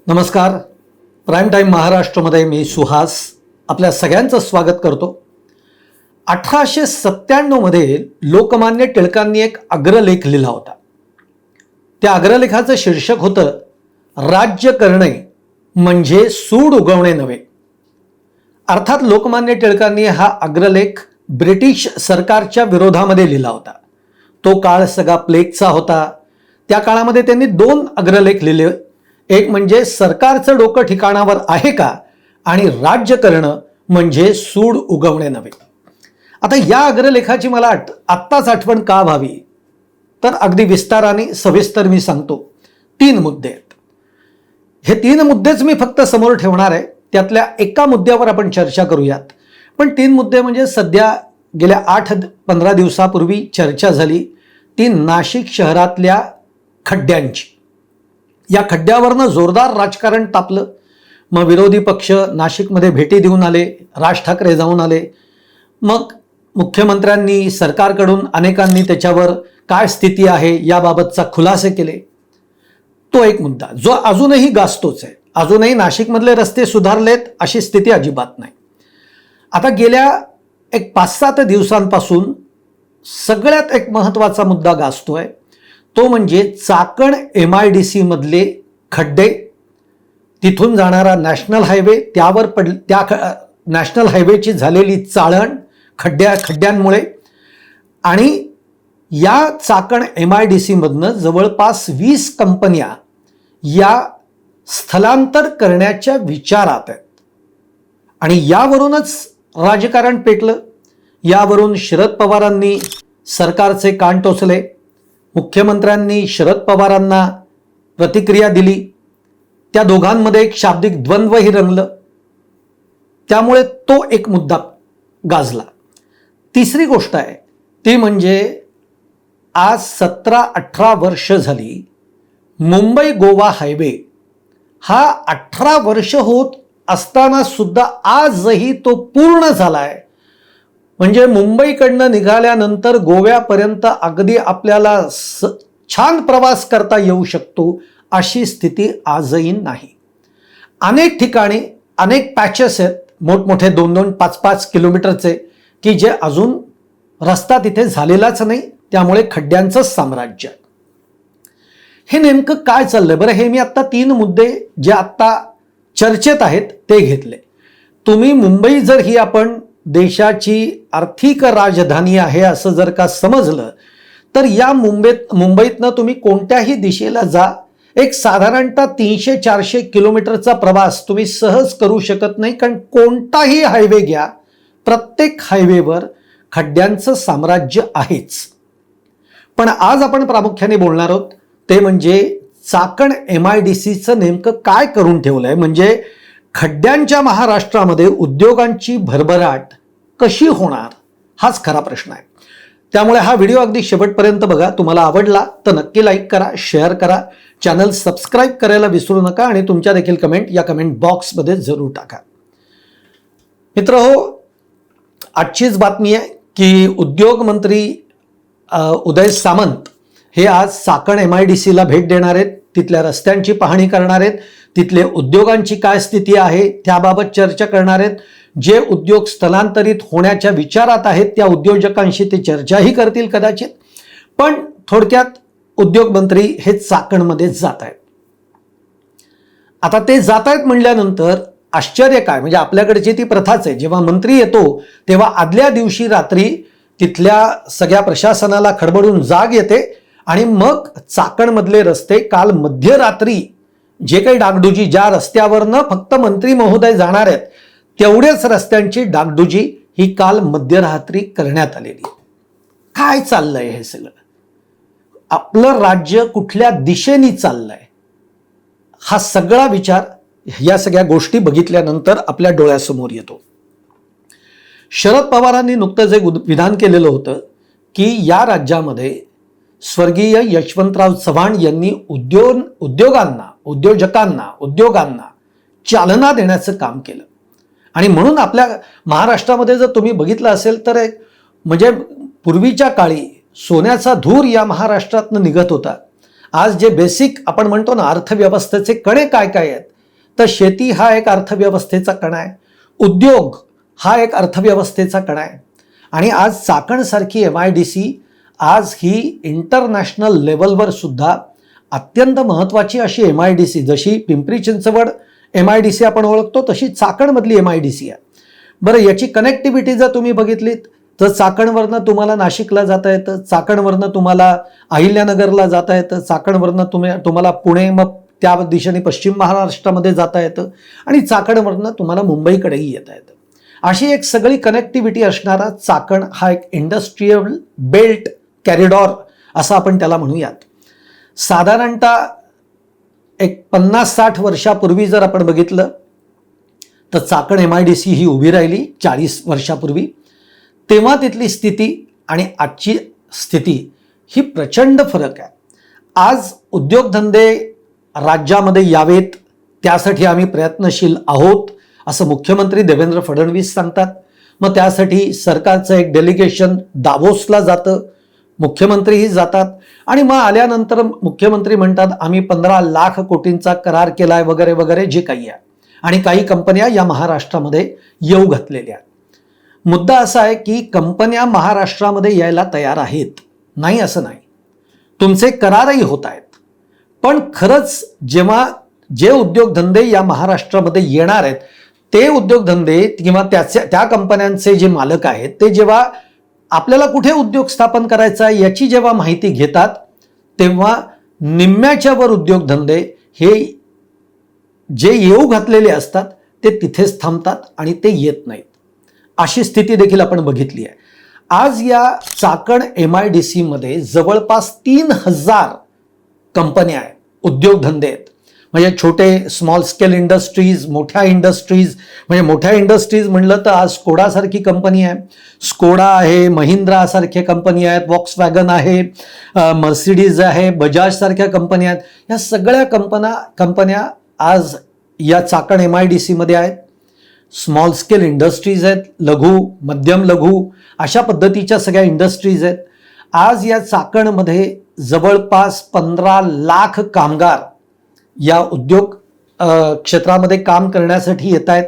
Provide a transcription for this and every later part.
नमस्कार. Prime time महाराष्ट्रमध्ये मी सुहास आपल्या सगळ्यांचं स्वागत करतो. 1897 मध्ये लोकमान्य टिळकांनी एक अग्रलेख लिहिला होता. त्या अग्रलेखाचं शीर्षक होतं राज्य करणे म्हणजे सूड उगवणे नव्हे. अर्थात लोकमान्य टिळकांनी हा अग्रलेख ब्रिटिश सरकारच्या विरोधामध्ये लिहिला होता. तो काळ सगळा प्लेगचा होता. त्या काळामध्ये त्यांनी दोन अग्रलेख लिहिले. एक म्हणजे सरकारचं डोकं ठिकाणावर आहे का, आणि राज्य करणं म्हणजे सूड उगवणे नव्हे. आता या अग्रलेखाची मला आत्ताच आठवण का व्हावी, तर अगदी विस्ताराने सविस्तर मी सांगतो. 3 मुद्दे आहेत. हे 3 मुद्देच मी फक्त समोर ठेवणार आहे. त्यातल्या एका मुद्द्यावर आपण चर्चा करूयात. पण 3 मुद्दे म्हणजे सध्या गेल्या 8-15 दिवसापूर्वी चर्चा झाली ती नाशिक शहरातल्या खड्ड्यांची. या खड्ड्यावरनं जोरदार राजकारण तापलं. मग विरोधी पक्ष नाशिकमध्ये भेटी देऊन आले, राज ठाकरे जाऊन आले. मग मुख्यमंत्र्यांनी, सरकारकडून अनेकांनी त्याच्यावर काय स्थिती आहे याबाबतचा खुलासे केले. तो एक मुद्दा जो अजूनही गाजतोच आहे. अजूनही नाशिकमधले रस्ते सुधारलेत अशी स्थिती अजिबात नाही. आता गेल्या एक 5-7 दिवसांपासून सगळ्यात एक महत्त्वाचा मुद्दा गाजतोय. तो म्हणजे चाकण MIDC मधले खड्डे, तिथून जाणारा नॅशनल हायवे, त्यावर त्या नॅशनल हायवेची झालेली चाळण खड्ड्यांमुळे. आणि या चाकण MIDC मधनं जवळपास 20 कंपन्या या स्थलांतर करण्याच्या विचारात आहेत. आणि यावरूनच राजकारण पेटलं. यावरून शरद पवारांनी सरकारचे कान टोचले. मुख्यमंत्र्यांनी शरद पवारांना प्रतिक्रिया दिली. त्या दोघांमध्ये एक शाब्दिक द्वंद्वही रंगलं. त्यामुळे तो एक मुद्दा गाजला. तिसरी गोष्ट आहे ती म्हणजे आज 17-18 वर्ष झाली मुंबई गोवा हायवे हा 18 वर्ष होत असताना सुद्धा आजही तो पूर्ण झालाय. म्हणजे मुंबईकडनं निघाल्यानंतर गोव्यापर्यंत अगदी आपल्याला छान प्रवास करता येऊ शकतो अशी स्थिती आजही नाही. अनेक ठिकाणी अनेक पॅचेस आहेत मोठमोठे 2-2, 5-5 किलोमीटरचे की जे अजून रस्ता तिथे झालेलाच नाही. त्यामुळे खड्ड्यांचंच साम्राज्य. हे नेमकं काय चाललंय बरं, हे मी आत्ता 3 मुद्दे जे आत्ता चर्चेत आहेत ते घेतले. तुम्ही मुंबई जर ही आपण देशाची आर्थिक राजधानी आहे असं जर का समजलं तर या मुंबईतनं तुम्ही कोणत्याही दिशेला जा, एक साधारणतः 300-400 किलोमीटरचा प्रवास तुम्ही सहज करू शकत नाही. कारण कोणताही हायवे घ्या, प्रत्येक हायवेवर खड्ड्यांचं साम्राज्य आहेच. पण आज आपण प्रामुख्याने बोलणार आहोत ते म्हणजे चाकण MIDCचं नेमकं काय करून ठेवलंय. म्हणजे खड्ड्यांच्या महाराष्ट्रामध्ये उद्योगांची भरभराट कशी होणार हाच खरा प्रश्न आहे. त्यामुळे हा व्हिडिओ अगदी शेवटपर्यंत बघा. तुम्हाला आवडला तर नक्की लाईक करा, शेअर करा, चॅनल सबस्क्राईब करायला विसरू नका आणि तुमच्या देखील कमेंट या कमेंट बॉक्समध्ये जरूर टाका. मित्रहो, आजचीच बातमी आहे की उद्योग मंत्री उदय सामंत हे आज चाकण MIDCला भेट देणार आहेत. तिथल्या रस्त्यांची पाहणी करणार आहेत. तिथले उद्योगांची काय स्थिती आहे त्याबाबत चर्चा करणार आहेत. जे उद्योग स्थलांतरित होण्याच्या विचारात आहेत त्या उद्योजकांशी ते चर्चाही करतील कदाचित. पण थोडक्यात उद्योग मंत्री हे चाकणमध्ये जात आहेत. आता ते जात आहेत म्हणल्यानंतर आश्चर्य काय, म्हणजे आपल्याकडची ती प्रथाच आहे, जेव्हा मंत्री येतो तेव्हा आदल्या दिवशी रात्री तिथल्या सगळ्या प्रशासनाला खडबडून जाग येते आणि मग चाकणमधले रस्ते काल मध्यरात्री जे काही डागडुजी, ज्या रस्त्यावरनं फक्त मंत्री महोदय जाणार आहेत तेवढ्याच रस्त्यांची डागडुजी ही काल मध्यरात्री करण्यात आलेली. काय चाललंय हे सगळं? आपलं राज्य कुठल्या दिशेने चाललंय हा सगळा विचार या सगळ्या गोष्टी बघितल्यानंतर आपल्या डोळ्यासमोर येतो. शरद पवारांनी नुकतंच एक विधान केलेलं होतं की या राज्यामध्ये स्वर्गीय यशवंतराव चव्हाण यांनी उद्योगांना चालना देण्याचं काम केलं. आणि म्हणून आपल्या महाराष्ट्रामध्ये जर तुम्ही बघितलं असेल तर एक म्हणजे पूर्वीच्या काळी सोन्याचा धूर या महाराष्ट्रातनं निघत होता. आज जे बेसिक आपण म्हणतो ना अर्थव्यवस्थेचे कणे काय काय आहेत तर शेती हा एक अर्थव्यवस्थेचा कणा आहे, उद्योग हा एक अर्थव्यवस्थेचा कणा आहे. आणि आज चाकणसारखी MIDC आज ही इंटरनॅशनल लेवलवर सुद्धा अत्यंत महत्त्वाची अशी MIDC, जशी पिंपरी चिंचवड MIDC आपण ओळखतो तशी चाकणमधली MIDC आहे. बरं, याची कनेक्टिव्हिटी जर तुम्ही बघितलीत तर चाकणवरनं तुम्हाला नाशिकला जाता येतं, चाकणवरनं तुम्हाला अहिल्यानगरला जाता येतं, चाकणवरनं तुम्हाला पुणे, मग त्या दिशेने पश्चिम महाराष्ट्रामध्ये जाता येतं आणि चाकणवरनं तुम्हाला मुंबईकडेही येता येतं. अशी एक सगळी कनेक्टिव्हिटी असणारा चाकण हा एक इंडस्ट्रीयल बेल्ट कॅरिडॉर असं आपण त्याला म्हणूयात. साधारणतः एक 50-60 वर्षापूर्वी जर आपण बघितलं तर चाकण MIDC ही उभी राहिली 40 वर्षापूर्वी. तेव्हा तिथली स्थिती आणि आजची स्थिती ही प्रचंड फरक आहे. आज उद्योगधंदे राज्यामध्ये यावेत त्यासाठी आम्ही प्रयत्नशील आहोत असं मुख्यमंत्री देवेंद्र फडणवीस सांगतात. मग त्यासाठी सरकारचं एक डेलिगेशन दावोसला जातं, मुख्यमंत्रीही जातात आणि मग आल्यानंतर मुख्यमंत्री म्हणतात आम्ही 15 लाख कोटींचा करार केलाय वगैरे वगैरे जे काही आहे. आणि काही कंपन्या या महाराष्ट्रामध्ये येऊ घातलेल्या. मुद्दा असा आहे की कंपन्या महाराष्ट्रामध्ये यायला तयार आहेत, नाही असं नाही, तुमचे करारही होत आहेत. पण खरंच जेव्हा जे उद्योगधंदे या महाराष्ट्रामध्ये येणार आहेत ते उद्योगधंदे किंवा त्या कंपन्यांचे जे मालक आहेत ते जेव्हा आपल्याला कुठे उद्योग स्थापन करायचा आहे याची जेव्हा माहिती घेतात तेव्हा निम्म्याच्या वर उद्योगधंदे हे जे येऊ घातलेले असतात ते तिथेच थांबतात आणि ते येत नाहीत. अशी स्थिती देखील आपण बघितली आहे. आज या चाकण MIDC मध्ये जवळपास 3000 कंपन्या आहेत, उद्योगधंदे आहेत. म्हणजे छोटे स्मॉल स्केल इंडस्ट्रीज, मोठ्या इंडस्ट्रीज. म्हणजे मोठ्या इंडस्ट्रीज म्हणलं तर आज स्कोडासारखी कंपनी आहे, स्कोडा आहे, महिंद्रा सारख्या कंपनी आहेत, वॉक्सवॅगन आहे, मर्सिडीज आहे, बजाज सारख्या कंपन्या आहेत. या सगळ्या कंपन्या आज या चाकण MIDC मध्ये आहेत. स्मॉल स्केल इंडस्ट्रीज आहेत, लघु मध्यम लघु अशा पद्धतीच्या सगळ्या इंडस्ट्रीज आहेत. आज या चाकणमध्ये जवळपास 15 लाख कामगार या उद्योग क्षेत्रामध्ये काम करण्यासाठी येत आहेत.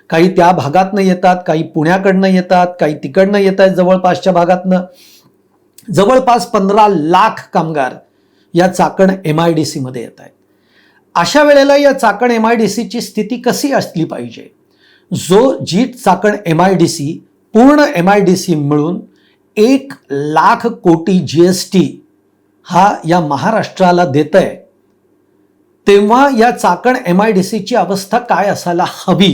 काही त्या भागातनं येतात, काही पुण्याकडनं येतात, काही तिकडनं येत आहेत जवळपासच्या भागातनं. जवळपास 15 लाख कामगार या चाकण MIDC मध्ये येत आहेत. अशा वेळेला या चाकण MIDCची स्थिती कशी असली पाहिजे? जी चाकण MIDC पूर्ण MIDC मिळून 1 लाख कोटी GST हा या महाराष्ट्राला देत आहे, तेव्हा या चाकण MIDCची अवस्था काय असायला हवी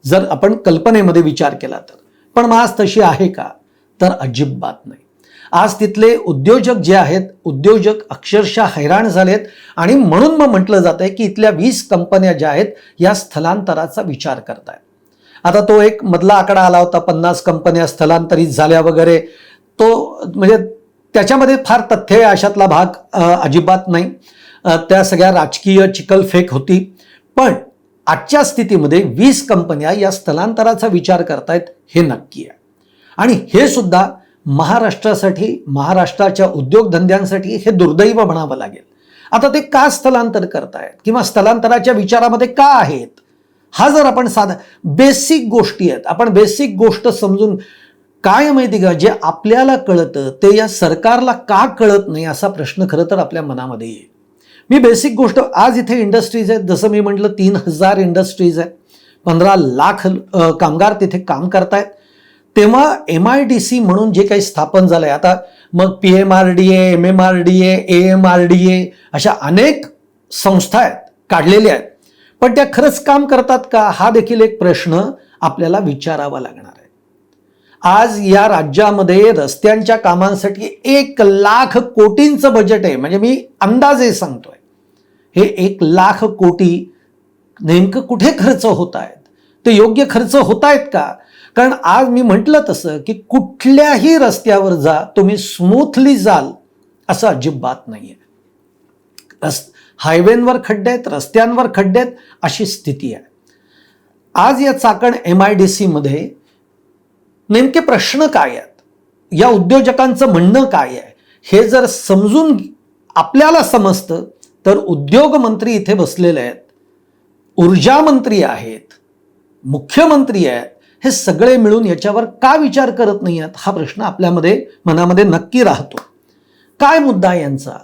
जर आपण कल्पनेमध्ये विचार केला तर. पण मग आज तशी आहे का? तर अजिबात नाही. आज तिथले उद्योजक जे आहेत, उद्योजक अक्षरशः हैराण झालेत आणि म्हणून मग म्हटलं जात आहे की इथल्या 20 कंपन्या ज्या आहेत या स्थलांतराचा विचार करतायत. आता तो एक मधला आकडा आला होता 50 कंपन्या स्थलांतरित झाल्या वगैरे, तो म्हणजे त्याच्यामध्ये फार तथ्य अशातला भाग अजिबात नाही. त्या सगळ्या राजकीय चिकलफेक होती. पण आजच्या स्थितीमध्ये 20 कंपन्या या स्थलांतराचा विचार करतायत हे नक्की आहे. आणि हे सुद्धा महाराष्ट्रासाठी, महाराष्ट्राच्या उद्योगधंद्यांसाठी हे दुर्दैव म्हणावं लागेल. आता ते का स्थलांतर करतायत किंवा स्थलांतराच्या विचारामध्ये का आहेत, हा जर आपण साधा बेसिक गोष्टी आहेत, आपण बेसिक गोष्ट समजून, काय माहिती का, जे आपल्याला कळतं ते या सरकारला का कळत नाही असा प्रश्न खरं तर आपल्या मनामध्ये येईल. मी बेसिक गोष्ट, आज इथे इंडस्ट्रीज आहेत, जसं मी म्हटलं 3000 इंडस्ट्रीज आहेत, 15 लाख कामगार तिथे काम करतायत. तेव्हा MIDC म्हणून जे काही स्थापन झालंय, आता मग PMRDA, MMRDA, AMRDA अशा अनेक संस्था आहेत, काढलेल्या आहेत, पण त्या खरंच काम करतात का हा देखील एक प्रश्न आपल्याला विचारावा लागणार आहे. आज या राज्यामध्ये रस्त्यांच्या कामांसाठी 1 लाख कोटींचं बजेट आहे. म्हणजे मी अंदाजे सांगतोय, हे 1 लाख कोटी नेमकं कुठे खर्च होत आहेत, ते योग्य खर्च होत आहेत का? कारण आज मी म्हटलं तसं की कुठल्याही रस्त्यावर जा, तुम्ही स्मूथली जाल असं अजिबात नाहीये. हायवेंवर खड्डे आहेत, रस्त्यांवर खड्डे आहेत, अशी स्थिती आहे. आज या चाकण MIDC मध्ये नेमके प्रश्न काय आहेत, या उद्योजकांचं म्हणणं काय आहे, हे जर समजून आपल्याला समजतं तर उद्योग मंत्री इथे बसलेले आहेत, ऊर्जा मंत्री आहेत, मुख्यमंत्री आहेत, हे सगळे मिळून याच्यावर का विचार करत नाही आहेत हा प्रश्न आपल्यामध्ये मनामध्ये नक्की राहतो. काय मुद्दा आहे यांचा?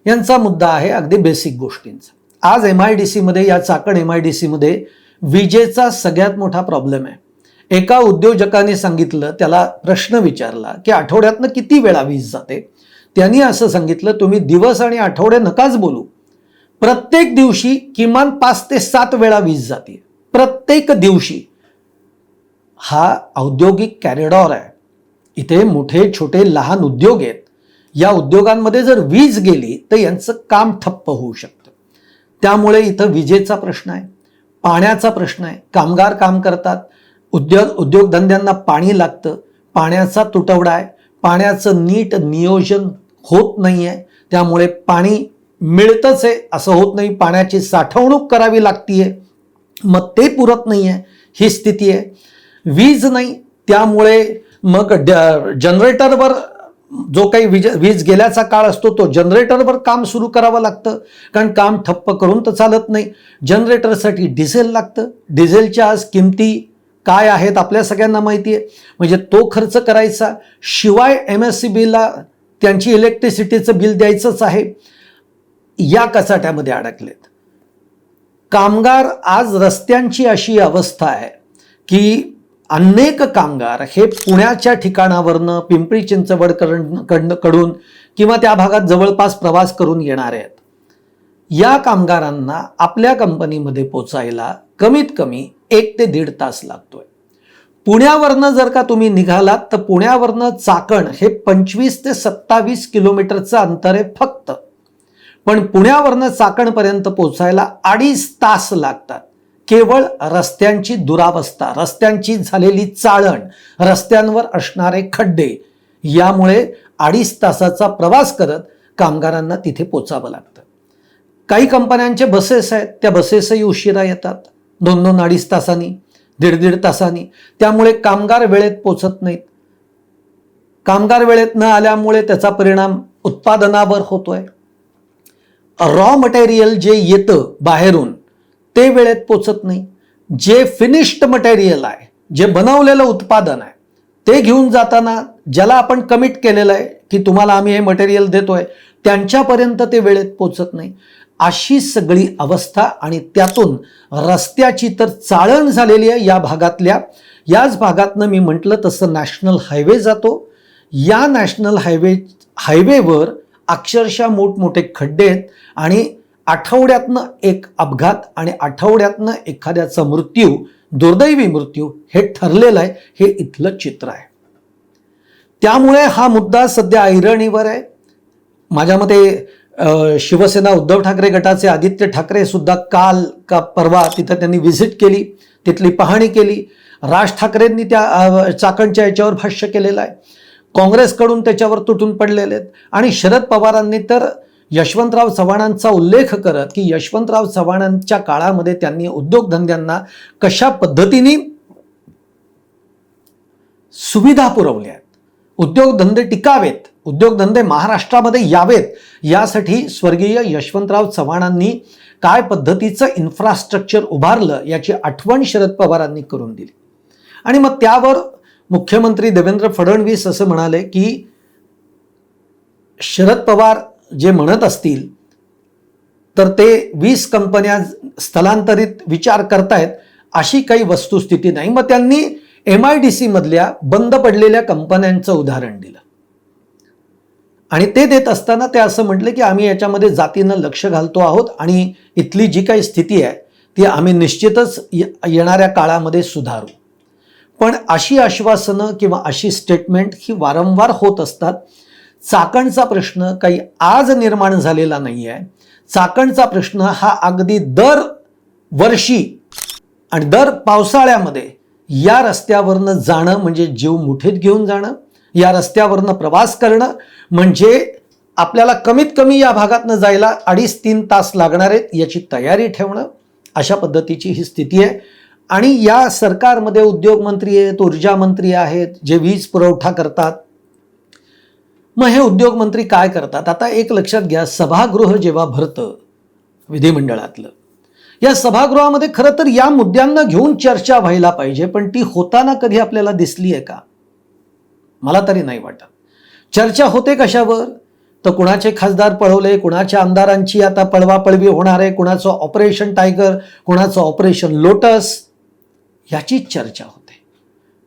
यांचा मुद्दा आहे अगदी बेसिक गोष्टींचा. आज MIDC मध्ये, या चाकण MIDC मध्ये विजेचा सगळ्यात मोठा प्रॉब्लेम आहे. एका उद्योजकाने सांगितलं, त्याला प्रश्न विचारला की आठवड्यातनं किती वेळा वीज जाते. त्यांनी असं सांगितलं, तुम्ही दिवस आणि आठवडे नकाच बोलू, प्रत्येक दिवशी किमान 5 ते 7 वेळा वीज जाते, प्रत्येक दिवशी. हा औद्योगिक कॉरिडॉर आहे, इथे मोठे छोटे लहान उद्योग आहेत. या उद्योगांमध्ये जर वीज गेली तर यांचं काम ठप्प होऊ शकतं. त्यामुळे इथं विजेचा प्रश्न आहे, पाण्याचा प्रश्न आहे. कामगार काम करतात, उद्योगधंद्यांना पाणी लागतं, पाण्याचा तुटवडा आहे, पाण्याचं नीट नियोजन होत नाही आहे. त्यामुळे पाणी मिळतंच आहे असं होत नाही, पाण्याची साठवणूक करावी लागतीये, मग ते पुरत नाही आहे, ही स्थिती आहे. वीज नाही, त्यामुळे मग जनरेटरवर जो काही वीज गेल्याचा काळ असतो तो जनरेटरवर काम सुरू करावं लागतं, कारण काम ठप्प करून तर चालत नाही. जनरेटरसाठी डिझेल लागतं, डिझेलच्या आज किमती काय आहेत आपल्या सगळ्यांना माहिती आहे. म्हणजे तो खर्च करायचा, शिवाय MSCBला त्यांची इलेक्ट्रिसिटीचं बिल द्यायचंच आहे. या कचाट्यामध्ये अडकलेत कामगार. आज रस्त्यांची अशी अवस्था आहे की अनेक कामगार हे पुण्याच्या ठिकाणावरनं पिंपरी चिंचवड कडून किंवा त्या भागात जवळपास प्रवास करून येणारे आहेत. या कामगारांना आपल्या कंपनीमध्ये पोचायला कमीत कमी 1 ते 1.5 तास लागतोय. पुण्यावरनं जर का तुम्ही निघालात तर पुण्यावरनं चाकण हे 25 ते 27 किलोमीटरचं अंतर आहे फक्त, पण पुण्यावरनं चाकणपर्यंत पोचायला 2.5 तास लागतात. केवळ रस्त्यांची दुरावस्था, रस्त्यांची झालेली चाळण, रस्त्यांवर असणारे खड्डे, यामुळे 2.5 तासाचा प्रवास करत कामगारांना तिथे पोचावं लागतं. काही कंपन्यांचे बसेस आहेत, त्या बसेसही उशिरा येतात, 2-2, 2.5 तासांनी, 1.5 तासांनी. त्यामुळे कामगार वेळेत पोचत नाहीत. कामगार वेळेत न आल्यामुळे त्याचा परिणाम उत्पादनावर होतोय. रॉ मटेरियल जे येतं बाहेरून ते वेळेत पोचत नाही. जे फिनिश्ड मटेरियल आहे, जे बनवलेलं उत्पादन आहे, ते घेऊन जाताना ज्याला आपण कमिट केलेलं आहे की तुम्हाला आम्ही हे मटेरियल देतोय, त्यांच्यापर्यंत ते वेळेत पोचत नाही. अशी सगळी अवस्था, आणि त्यातून रस्त्याची तर चाळण झालेली आहे या भागातल्या. याच भागातनं मी म्हटलं तसं नॅशनल हायवे जातो. या नॅशनल हायवेवर अक्षरशः मोठमोठे खड्डे आहेत, आणि आठवड्यातनं एक अपघात आणि आठवड्यातनं एखाद्याचा मृत्यू, दुर्दैवी मृत्यू हे ठरलेलं आहे. हे इथलं चित्र आहे. त्यामुळे हा मुद्दा सध्या ऐरणीवर आहे. माझ्या मते शिवसेना उद्धव ठाकरे गटाचे आदित्य ठाकरे सुद्धा काल का परवा तिथं त्यांनी व्हिजिट केली, तिथली पाहणी केली. राज ठाकरेंनी त्या चाकणच्या याच्यावर भाष्य केलेलं आहे. काँग्रेसकडून त्याच्यावर तुटून पडलेले आहेत. आणि शरद पवारांनी तर यशवंतराव चव्हाणांचा उल्लेख करत की यशवंतराव चव्हाणांच्या काळामध्ये त्यांनी उद्योगधंद्यांना कशा पद्धतीने सुविधा पुरवल्या, उद्योगधंदे टिकावेत, उद्योगधंदे महाराष्ट्रामध्ये यावेत, यासाठी स्वर्गीय यशवंतराव चव्हाणांनी काय पद्धतीचं इन्फ्रास्ट्रक्चर उभारलं याची आठवण शरद पवारांनी करून दिली. आणि मग त्यावर मुख्यमंत्री देवेंद्र फडणवीस असं म्हणाले की शरद पवार जे म्हणत असतील तर ते 20 कंपन्या स्थलांतरित विचार करतायत, अशी काही वस्तुस्थिती नाही. मग त्यांनी MIDC मधल्या बंद पडलेल्या कंपन्यांचं उदाहरण दिलं, आणि ते देत असताना ते असं म्हटलं की आम्ही याच्यामध्ये जातीनं लक्ष घालतो आहोत, आणि इथली जी काही स्थिती आहे ती आम्ही निश्चितच येणाऱ्या काळामध्ये सुधारू. पण अशी आश्वासनं किंवा अशी स्टेटमेंट ही वारंवार होत असतात. चाकणचा प्रश्न काही आज निर्माण झालेला नाही आहे. चाकणचा प्रश्न हा अगदी दर वर्षी आणि दर पावसाळ्यामध्ये या रस्त्यावरनं जाणं म्हणजे जीव मुठीत घेऊन जाणं, या रस्त्यावरनं प्रवास करणं म्हणजे आपल्याला कमीत कमी या भागातनं जायला 2.5-3 तास लागणार आहेत याची तयारी ठेवणं, अशा पद्धतीची ही स्थिती आहे. आणि या सरकारमध्ये उद्योग मंत्री आहेत, ऊर्जा मंत्री आहेत, जे वीज पुरवठा करतात. मग हे उद्योग मंत्री काय करतात? आता एक लक्षात घ्या, सभागृह जेव्हा भरतं विधिमंडळातलं, या सभागृहामध्ये खरं तर या मुद्द्यांना घेऊन चर्चा व्हायला पाहिजे, पण ती होताना कधी आपल्याला दिसली आहे का? मला तरी नाही वाटत. चर्चा होते कशावर? तर कुणाचे खासदार पळवले, कुणाच्या आमदारांची आता पळवापळवी होणार आहे, कुणाचं ऑपरेशन टायगर, कुणाचं ऑपरेशन लोटस, याची चर्चा होते,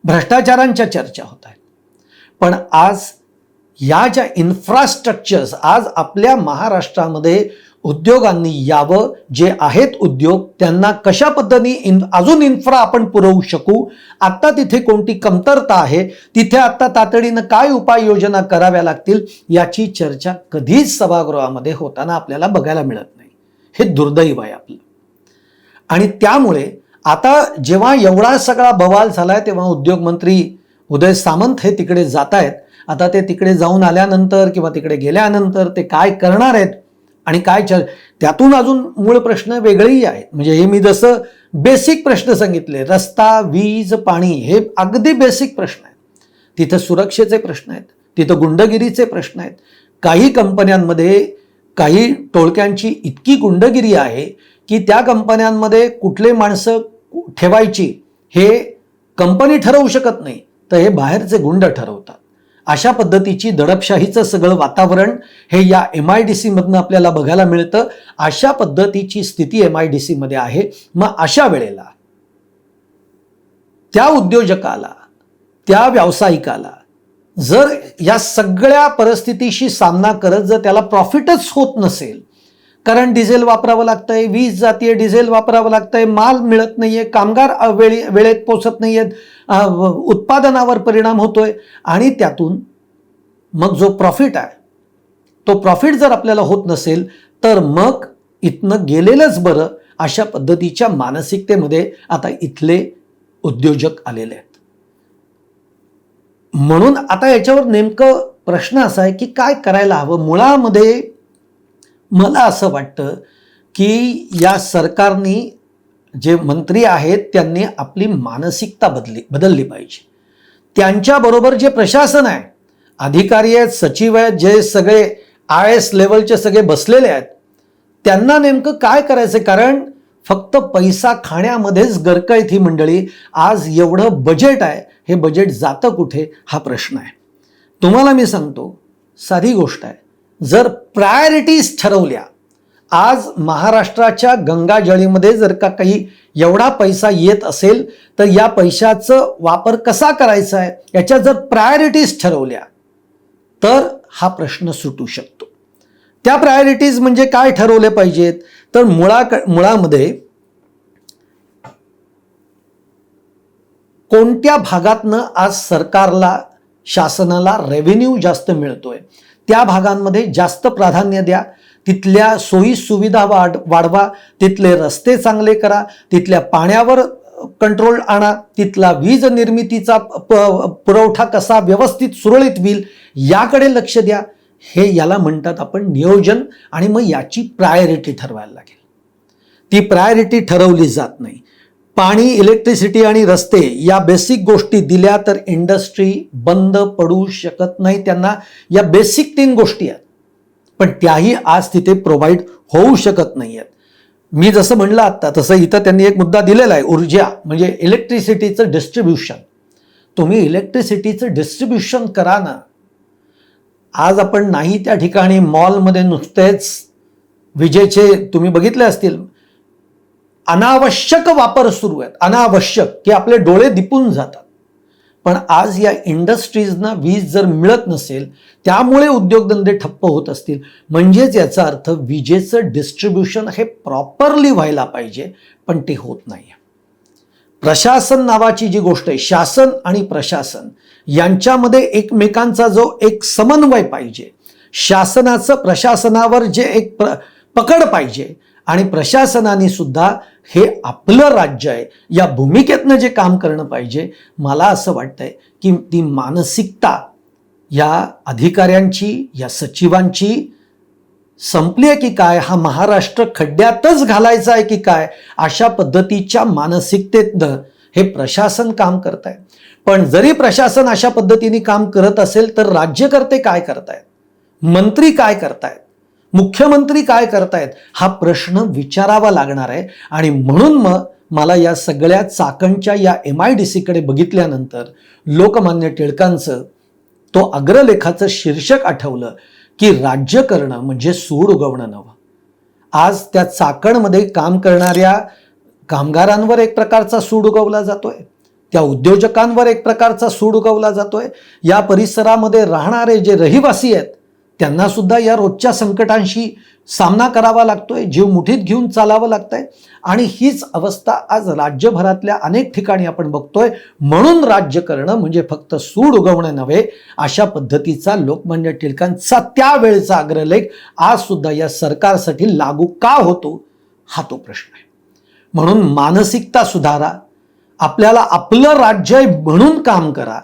भ्रष्टाचारांच्या चर्चा होत आहेत. पण आज या ज्या इन्फ्रास्ट्रक्चर्स, आज आपल्या महाराष्ट्रामध्ये उद्योगांनी यावं, जे आहेत उद्योग त्यांना कशा पद्धतीने अजून इन्फ्रा आपण पुरवू शकू, आत्ता तिथे कोणती कमतरता आहे, तिथे आत्ता तातडीनं काय उपाययोजना कराव्या लागतील, याची चर्चा कधीच सभागृहामध्ये होताना आपल्याला बघायला मिळत नाही. हे दुर्दैव आहे आपलं. आणि त्यामुळे आता जेव्हा एवढा सगळा बवाल झालाय तेव्हा उद्योगमंत्री उदय सामंत हे तिकडे जात आहेत. आता ते तिकडे जाऊन आल्यानंतर किंवा तिकडे गेल्यानंतर ते काय करणार आहेत आणि काय त्यातून अजून मूळ प्रश्न वेगळेही आहेत. म्हणजे हे मी जसं बेसिक प्रश्न सांगितले, रस्ता, वीज, पाणी, हे अगदी बेसिक प्रश्न आहेत. तिथं सुरक्षेचे प्रश्न आहेत, तिथं गुंडगिरीचे प्रश्न आहेत. काही कंपन्यांमध्ये काही टोळक्यांची इतकी गुंडगिरी आहे की त्या कंपन्यांमध्ये कुठले माणसं ठेवायची हे कंपनी ठरवू शकत नाही, तर हे बाहेरचे गुंड ठरवतात. अशा पद्धतीची दडपशाहीचं सगळं वातावरण हे या MIDC मधनं आपल्याला बघायला मिळतं. अशा पद्धतीची स्थिती MIDC मध्ये आहे. मग अशा वेळेला त्या उद्योजकाला, त्या व्यावसायिकाला जर या सगळ्या परिस्थितीशी सामना करत जर त्याला प्रॉफिटच होत नसेल, कारण डिझेल वापरावं लागतंय, वीज जातीय, डिझेल वापरावं लागतंय, माल मिळत नाहीये, कामगार वेळेत पोचत नाहीयेत, उत्पादनावर परिणाम होतोय, आणि त्यातून मग जो प्रॉफिट आहे तो प्रॉफिट जर आपल्याला होत नसेल तर मग इथनं गेलेलंच बरं, अशा पद्धतीच्या मानसिकतेमध्ये आता इथले उद्योजक आलेले आहेत. म्हणून आता याच्यावर नेमकं प्रश्न असा आहे की काय करायला हवं. मुळामध्ये मला असं वाटतं की या सरकारने, जे मंत्री आहेत त्यांनी आपली मानसिकता बदलली पाहिजे. त्यांच्याबरोबर जे प्रशासन आहे, अधिकारी आहेत, सचिव आहेत, जे सगळे IAS लेवलचे सगळे बसलेले आहेत, त्यांना नेमकं काय करायचं. कारण फक्त पैसा खाण्यामध्येच गरकळत ही मंडळी. आज एवढं बजेट आहे, हे बजेट जातं कुठे हा प्रश्न आहे. तुम्हाला मी सांगतो, साधी गोष्ट आहे, जर प्रायोरिटीज ठरवल्या, आज महाराष्ट्राच्या गंगाजळीमध्ये जर का काही एवढा पैसा येत असेल तर या पैशाचं वापर कसा करायचा आहे याच्या जर प्रायोरिटीज ठरवल्या तर हा प्रश्न सुटू शकतो. त्या प्रायोरिटीज म्हणजे काय ठरवले पाहिजेत, तर मुळामध्ये कोणत्या भागातनं आज सरकारला, शासनाला रेव्हेन्यू जास्त मिळतोय त्या भागांमध्ये जास्त प्राधान्य द्या. तिथल्या सोयी सुविधा वाढवा, तिथले रस्ते चांगले करा, तिथल्या पाण्यावर कंट्रोल आणा, तिथला वीज निर्मितीचा पुरवठा कसा व्यवस्थित सुरळीत होईल याकडे लक्ष द्या. हे याला म्हणतात आपण नियोजन. आणि मग याची प्रायोरिटी ठरवायला लागेल. ती प्रायोरिटी ठरवली जात नाही. पाणी, इलेक्ट्रिसिटी आणि रस्ते या बेसिक गोष्टी दिल्या तर इंडस्ट्री बंद पडू शकत नाही. त्यांना या बेसिक 3 गोष्टी आहेत, पण त्याही आज तिथे प्रोव्हाइड होऊ शकत नाही आहेत. मी जसं म्हणलं आत्ता तसं इथं त्यांनी एक मुद्दा दिलेला आहे, ऊर्जा म्हणजे इलेक्ट्रिसिटीचं डिस्ट्रीब्युशन. तुम्ही इलेक्ट्रिसिटीचं डिस्ट्रीब्युशन करा ना. आज आपण नाही त्या ठिकाणी मॉलमध्ये नुसतेच विजेचे तुम्ही बघितले असतील, अनावश्यक वापर सुरू आहेत, अनावश्यक, की आपले डोळे दिपून जातात. पण आज या इंडस्ट्रीजना वीज जर मिळत नसेल, त्यामुळे उद्योगधंदे ठप्प होत असतील, म्हणजेच याचा अर्थ विजेचं डिस्ट्रीब्युशन हे प्रॉपरली व्हायला पाहिजे, पण ते होत नाही. प्रशासन नावाची जी गोष्ट आहे, शासन आणि प्रशासन यांच्यामध्ये एकमेकांचा जो एक समन्वय पाहिजे, शासनाचं प्रशासनावर जे एक पकड पाहिजे, आणि प्रशासनाने सुद्धा हे आपलं राज्य आहे या भूमिकेतनं जे काम करणं पाहिजे. मला असं वाटतंय की ती मानसिकता या अधिकाऱ्यांची, या सचिवांची संपली आहे की काय, हा महाराष्ट्र खड्ड्यातच घालायचा आहे की काय, अशा पद्धतीच्या मानसिकतेतनं हे प्रशासन काम करत आहे. पण जरी प्रशासन अशा पद्धतीने काम करत असेल तर राज्यकर्ते काय करतायत, मंत्री काय करतायत, मुख्यमंत्री काय करतायत हा प्रश्न विचारावा लागणार आहे. आणि म्हणून मग मला या सगळ्या चाकणच्या या MIDC कडे बघितल्यानंतर लोकमान्य टिळकांचं तो अग्रलेखाचं शीर्षक आठवलं की राज्य करणं म्हणजे सूड उगवणं नव्हे. आज त्या चाकणमध्ये काम करणाऱ्या कामगारांवर एक प्रकारचा सूड उगवला जातोय, त्या उद्योजकांवर एक प्रकारचा सूड उगवला जातोय, या परिसरामध्ये राहणारे जे रहिवासी आहेत त्यांना सुद्धा या रोजच्या संकटांशी सामना करावा लागतोय, जीव मुठीत घेऊन चालावं लागतंय. आणि हीच अवस्था आज राज्यभरातल्या अनेक ठिकाणी आपण बघतोय. म्हणून राज्य करणं म्हणजे फक्त सूड उगवणं नव्हे, अशा पद्धतीचा लोकमान्य टिळकांचा त्यावेळचा अग्रलेख आज सुद्धा या सरकारसाठी लागू का होतो हा तो प्रश्न आहे. म्हणून मानसिकता सुधारा, आपल्याला आपलं राज्य म्हणून काम करा.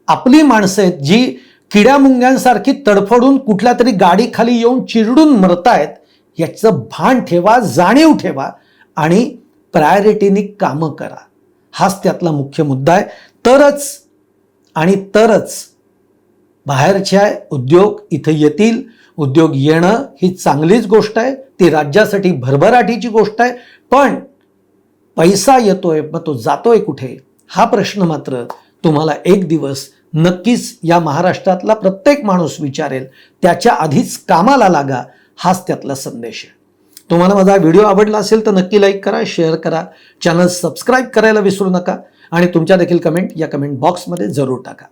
आपली माणसं आहेत जी किड्यामुंग्यांसारखी तडफडून कुठल्या तरी गाडीखाली येऊन चिरडून मरतायत, याचं भान ठेवा, जाणीव ठेवा आणि प्रायोरिटीनी कामं करा. हाच त्यातला मुख्य मुद्दा आहे. तरच बाहेरच्या उद्योग इथे येतील. उद्योग येणं ही चांगलीच गोष्ट आहे, ती राज्यासाठी भरभराटीची गोष्ट आहे. पण पैसा येतोय मग तो जातोय कुठे हा प्रश्न मात्र तुम्हाला एक दिवस नक्कीच या महाराष्ट्रातला प्रत्येक माणूस विचारेल. त्याच्या आधीच कामाला लागा, हाच त्यातला संदेश आहे. तुम्हाला माझा व्हिडिओ आवडला असेल तर नक्की लाईक करा, शेअर करा, चॅनल सबस्क्राईब करायला विसरू नका आणि तुमच्या देखील कमेंट या कमेंट बॉक्समध्ये जरूर टाका.